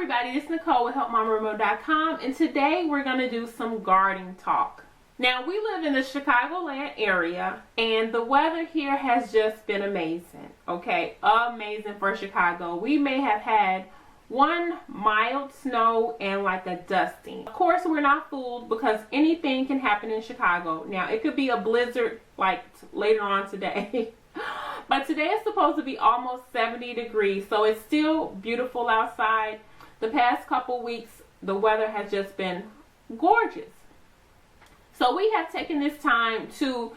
everybody, this is Nicole with Helpmamaremote.com, and today we're going to do some gardening talk. Now, we live in the Chicagoland area, and the weather here has just been amazing, okay? Amazing for Chicago. We may have had one mild snow and like a dusting. Of course, we're not fooled because anything can happen in Chicago. Now, it could be a blizzard like later on today. But today is supposed to be almost 70 degrees, so it's still beautiful outside. The past couple weeks, the weather has just been gorgeous. So we have taken this time to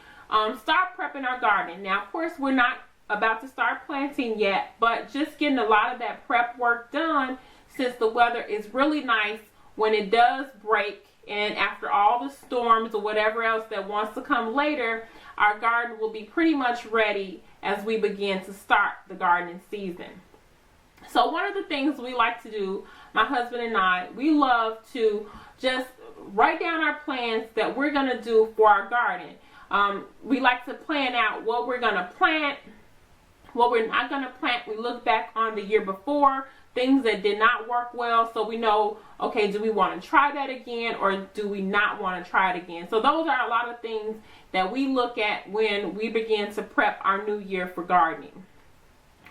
start prepping our garden. Now, of course, we're not about to start planting yet, but just getting a lot of that prep work done since the weather is really nice when it does break, and after all the storms or whatever else that wants to come later, our garden will be pretty much ready as we begin to start the gardening season. So one of the things we like to do, my husband and I, we love to just write down our plans that we're going to do for our garden. We like to plan out what we're going to plant, what we're not going to plant. We look back on the year before, things that did not work well, so we know, okay, do we want to try that again or do we not want to try it again? So those are a lot of things that we look at when we begin to prep our new year for gardening.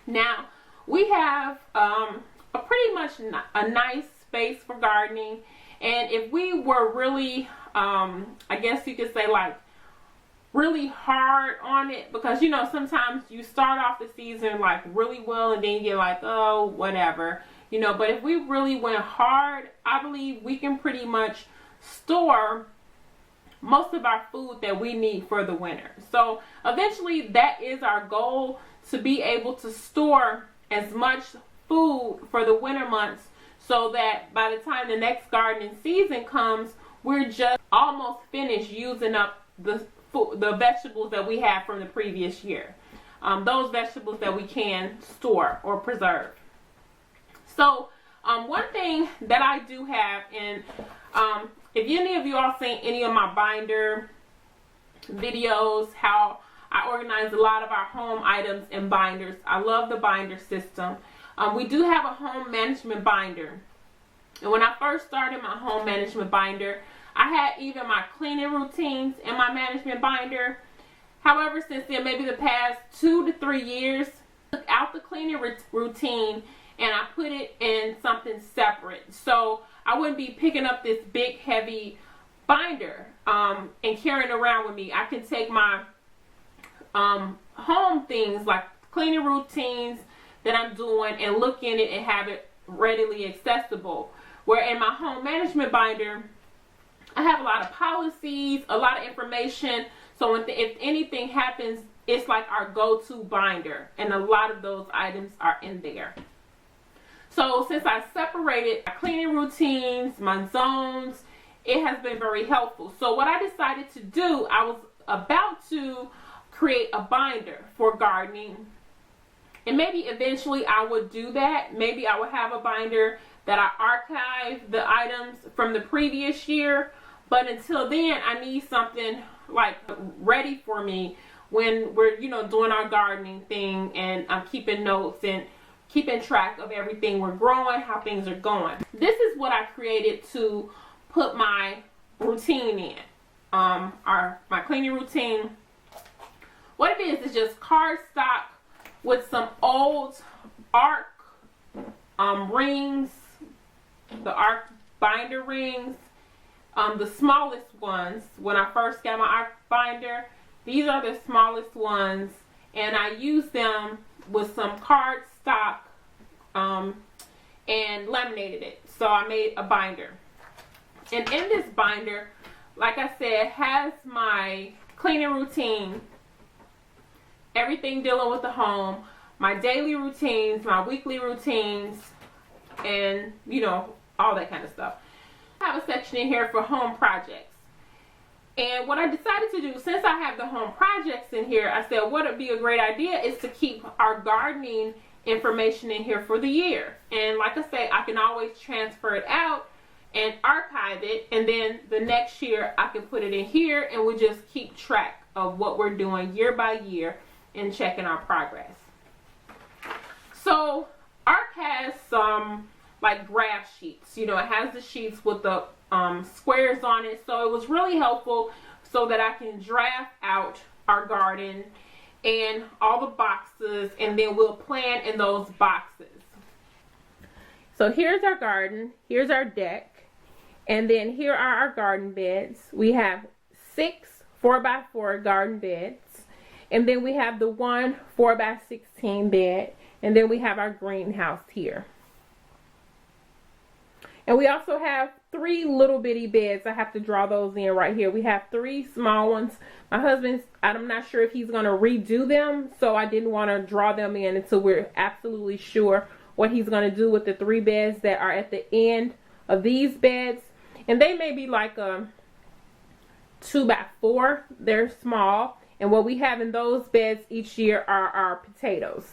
Now, we have a pretty much a nice space for gardening, and if we were really, I guess you could say like really hard on it, because you know sometimes you start off the season like really well and then you're like, oh, whatever, you know. But if we really went hard, I believe we can pretty much store most of our food that we need for the winter. So eventually that is our goal, to be able to store as much food for the winter months so that by the time the next gardening season comes, we're just almost finished using up the vegetables that we have from the previous year. Those vegetables that we can store or preserve. So one thing that I do have, and if any of you all seen any of my binder videos, how I organize a lot of our home items in binders. I love the binder system. We do have a home management binder. And when I first started my home management binder, I had even my cleaning routines in my management binder. However, since then, maybe the past 2 to 3 years, I took out the cleaning routine and I put it in something separate. So I wouldn't be picking up this big, heavy binder and carrying it around with me. I can take my home things like cleaning routines that I'm doing and look in it and have it readily accessible. Where in my home management binder, I have a lot of policies, a lot of information. So if anything happens, it's like our go-to binder. And a lot of those items are in there. So since I separated my cleaning routines, my zones, it has been very helpful. So what I decided to do, I was about to create a binder for gardening. And maybe eventually I would do that. Maybe I would have a binder that I archive the items from the previous year. But until then, I need something like ready for me when we're, you know, doing our gardening thing, and I'm keeping notes and keeping track of everything we're growing, how things are going. This is what I created to put my routine in, my cleaning routine. What it is just cardstock with some old ARC rings, the ARC binder rings. The smallest ones, when I first got my ARC binder, these are the smallest ones, and I use them with some cardstock and laminated it. So I made a binder. And in this binder, like I said, has my cleaning routine, everything dealing with the home, my daily routines, my weekly routines, and, you know, all that kind of stuff. I have a section in here for home projects. And what I decided to do, since I have the home projects in here, I said what would be a great idea is to keep our gardening information in here for the year. And like I say, I can always transfer it out and archive it, and then the next year I can put it in here and we just keep track of what we're doing year by year and checking our progress. So ARC has some like graph sheets. You know, it has the sheets with the squares on it. So it was really helpful so that I can draft out our garden and all the boxes, and then we'll plant in those boxes. So here's our garden, here's our deck, and then here are our garden beds. We have 6 4x4 garden beds, and then we have the one 4x16 bed, and then we have our greenhouse here. And we also have 3 little bitty beds. I have to draw those in right here. We have 3 small ones. My husband's, I'm not sure if he's going to redo them, so I didn't want to draw them in until we're absolutely sure what he's going to do with the 3 beds that are at the end of these beds. And they may be like a 2x4. They're small. And what we have in those beds each year are our potatoes.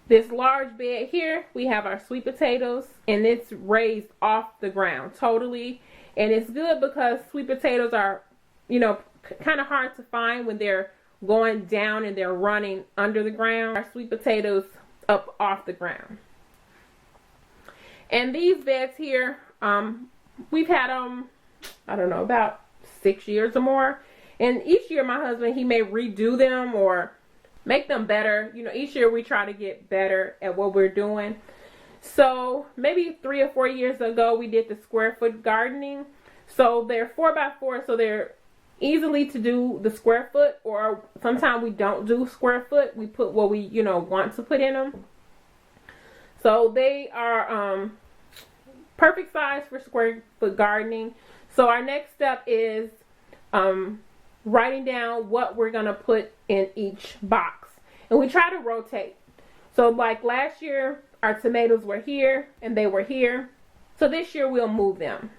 This large bed here, we have our sweet potatoes, and it's raised off the ground totally. And it's good because sweet potatoes are, you know, kind of hard to find when they're going down and they're running under the ground. Our sweet potatoes up off the ground. And these beds here, we've had them, I don't know, about 6 years or more. And each year my husband, he may redo them or make them better. You know, each year we try to get better at what we're doing. So maybe 3 or 4 years ago we did the square foot gardening. So they're 4x4, so they're easily to do the square foot, or sometimes we don't do square foot. We put what we, you know, want to put in them. So they are perfect size for square foot gardening. So our next step is writing down what we're going to put in each box. And we try to rotate. So like last year, our tomatoes were here and they were here. So this year we'll move them.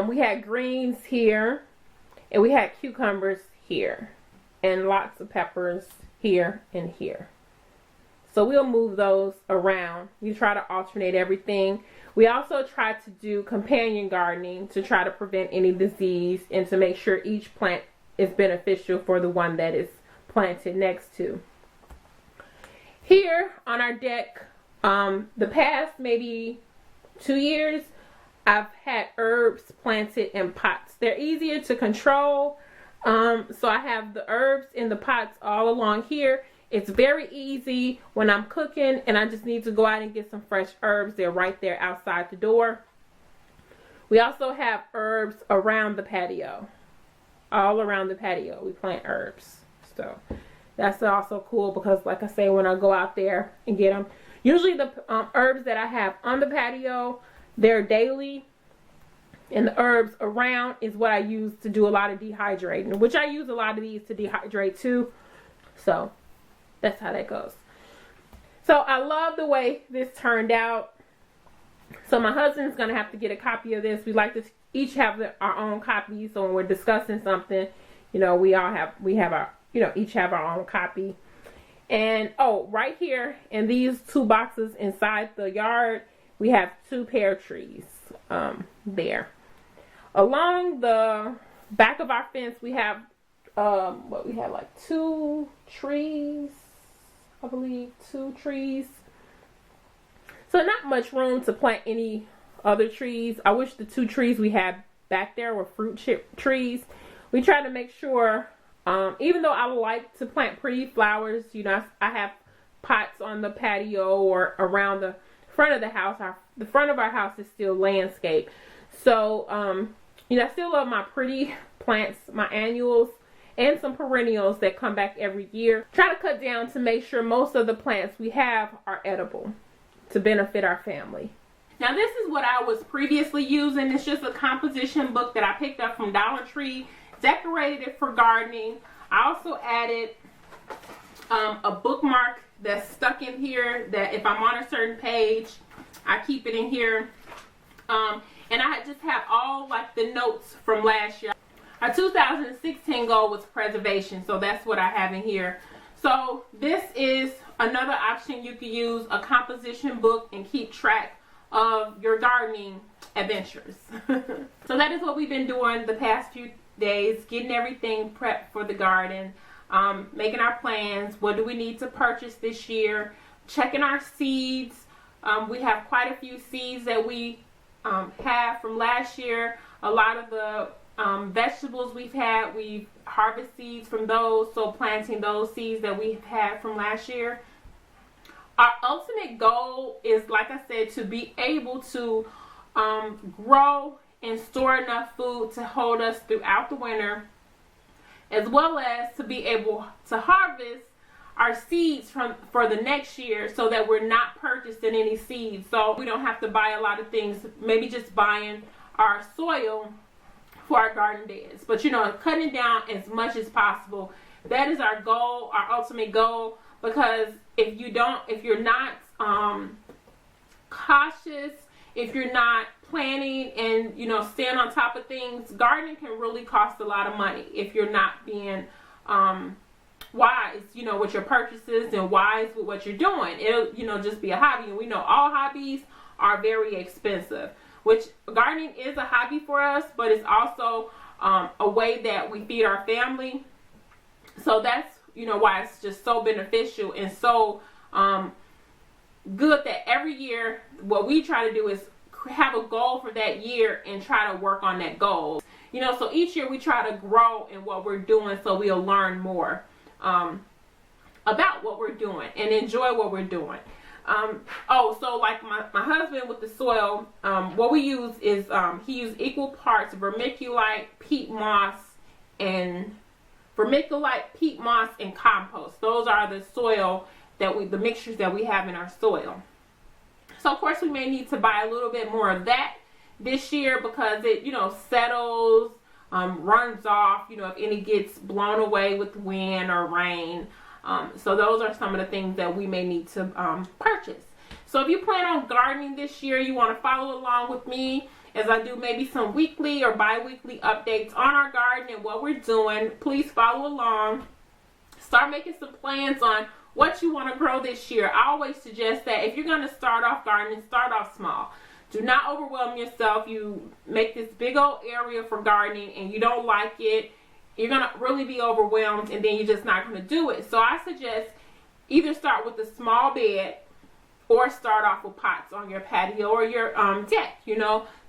We had greens here, and we had cucumbers here, and lots of peppers here and here. So we'll move those around. We try to alternate everything. We also try to do companion gardening to try to prevent any disease and to make sure each plant is beneficial for the one that is planted next to. Here on our deck, the past maybe 2 years, I've had herbs planted in pots. They're easier to control. So I have the herbs in the pots all along here. It's very easy when I'm cooking and I just need to go out and get some fresh herbs. They're right there outside the door. We also have herbs around the patio. All around the patio we plant herbs. So that's also cool because, like I say, when I go out there and get them, usually the herbs that I have on the patio, they're daily, and the herbs around is what I use to do a lot of dehydrating, which I use a lot of these to dehydrate too. So that's how that goes. So I love the way this turned out. So my husband's going to have to get a copy of this. We like to each have our own copy. So when we're discussing something, you know, we have our, you know, each have our own copy. And oh, right here in these 2 boxes inside the yard, we have 2 pear trees there. Along the back of our fence, we have like 2 trees, I believe, 2 trees. So not much room to plant any other trees. I wish the 2 trees we had back there were fruit trees. We try to make sure, even though I like to plant pretty flowers, you know, I have pots on the patio or around the front of the house. The front of our house is still landscape. So, you know, I still love my pretty plants, my annuals, and some perennials that come back every year. Try to cut down to make sure most of the plants we have are edible to benefit our family. Now this is what I was previously using. It's just a composition book that I picked up from Dollar Tree. Decorated it for gardening. I also added a bookmark that's stuck in here that if I'm on a certain page, I keep it in here. And I just have all like the notes from last year. Our 2016 goal was preservation, so that's what I have in here. So this is another option you can use, a composition book, and keep track of your gardening adventures. So that is what we've been doing the past few days, getting everything prepped for the garden, making our plans. What do we need to purchase this year? Checking our seeds, We have quite a few seeds that we have from last year. A lot of the vegetables we've harvest seeds from those, so planting those seeds that we've had from last year. Our ultimate goal is, like I said, to be able to grow and store enough food to hold us throughout the winter, as well as to be able to harvest our seeds for the next year, so that we're not purchasing any seeds, so we don't have to buy a lot of things, maybe just buying our soil for our garden beds, but cutting down as much as possible. That is our goal, our ultimate goal, because if you're not cautious, if you're not planning and staying on top of things, gardening can really cost a lot of money if you're not being wise, with your purchases, and wise with what you're doing. It'll just be a hobby, and we know all hobbies are very expensive, which gardening is a hobby for us, but it's also a way that we feed our family. So that's why it's just so beneficial and so good that every year what we try to do is have a goal for that year and try to work on that goal. So each year we try to grow in what we're doing, so we'll learn more about what we're doing and enjoy what we're doing. So like my husband with the soil, what we use is he used equal parts vermiculite, peat moss, and compost. Those are the soil the mixtures that we have in our soil. So of course we may need to buy a little bit more of that this year, because it settles, runs off, if any gets blown away with wind or rain. So those are some of the things that we may need to purchase. So if you plan on gardening this year, you want to follow along with me as I do maybe some weekly or bi-weekly updates on our garden and what we're doing. Please follow along. Start making some plans on what you want to grow this year. I always suggest that if you're going to start off gardening, start off small. Do not overwhelm yourself. You make this big old area for gardening and you don't like it, you're going to really be overwhelmed, and then you're just not going to do it. So I suggest either start with a small bed or start off with pots on your patio or your deck.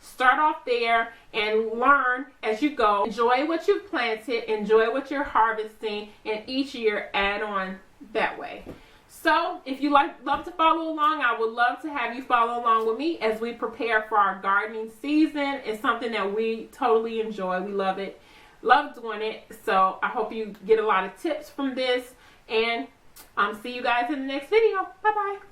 Start off there and learn as you go. Enjoy what you've planted, enjoy what you're harvesting, and each year add on that way. So if you love to follow along, I would love to have you follow along with me as we prepare for our gardening season. It's something that we totally enjoy. We love it. Love doing it. So I hope you get a lot of tips from this, and see you guys in the next video. Bye bye.